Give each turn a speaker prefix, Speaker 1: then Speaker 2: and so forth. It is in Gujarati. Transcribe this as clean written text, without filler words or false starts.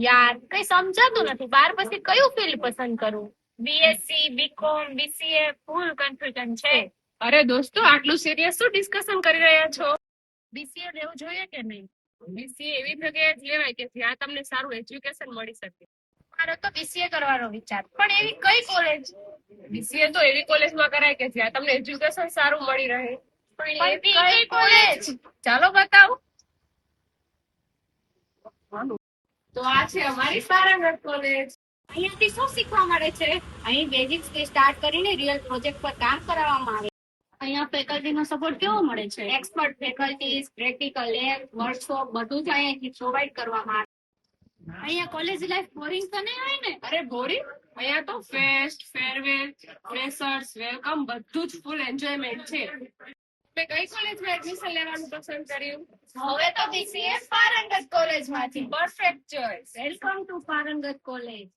Speaker 1: યાર કઈ સમજાતું નથી. બાર પછી કયું ફિલ્ડ પસંદ કરું? બીએસસી, બીકોમ, બીસીએ ફૂલ કન્ફ્યુઝન છે.
Speaker 2: અરે દોસ્તો, આટલું સિરિયસ શું ડિસ્કશન કરી રહ્યા છો?
Speaker 1: બીસીએ લેવું જોઈએ કે નહીં?
Speaker 2: બીસીએ એવી જગ્યાએ જ લેવાય કે જ્યાં તમને સારું એજ્યુકેશન મળી શકે.
Speaker 1: મારો તો બીસીએ કરવાનો વિચાર, પણ એવી કઈ કોલેજ?
Speaker 2: બીસીએ તો એવી કોલેજમાં કરાય કે જ્યાં તમને એજ્યુકેશન સારું મળી રહે.
Speaker 1: પણ એવી કઈ કોલેજ?
Speaker 2: ચાલો બતાવો. તો આ છે અમારી પારંગત કોલેજ.
Speaker 1: અહીંયાથી શું શીખવા મળે છે? અહીં બેઝિક્સ થી સ્ટાર્ટ કરીને રિયલ પ્રોજેક્ટ પર કામ કરાવવામાં આવે. અહીંયા ફેકલ્ટી નો સપોર્ટ કેવો મળે છે? Expert faculties, practical lab, workshop બધું જ અહીંયાથી પ્રોવાઈડ કરવામાં આવે. અહીંયા કોલેજ લાઈફ બોરિંગ તો નહીં હોય ને?
Speaker 2: અરે બોરિંગ? અહીંયા તો ફેસ્ટ, ફેરવેલ, ફ્રેશર્સ, વેલકમ બધું જ ફૂલ એન્જોયમેન્ટ છે. તમે કઈ કોલેજમાં એડમિશન લેવાનું પસંદ કર્યું?
Speaker 1: હવે તો બીસીએ પારંગત કોલેજમાંથી.
Speaker 2: Perfect choice.
Speaker 1: વેલકમ ટુ પારંગત કોલેજ.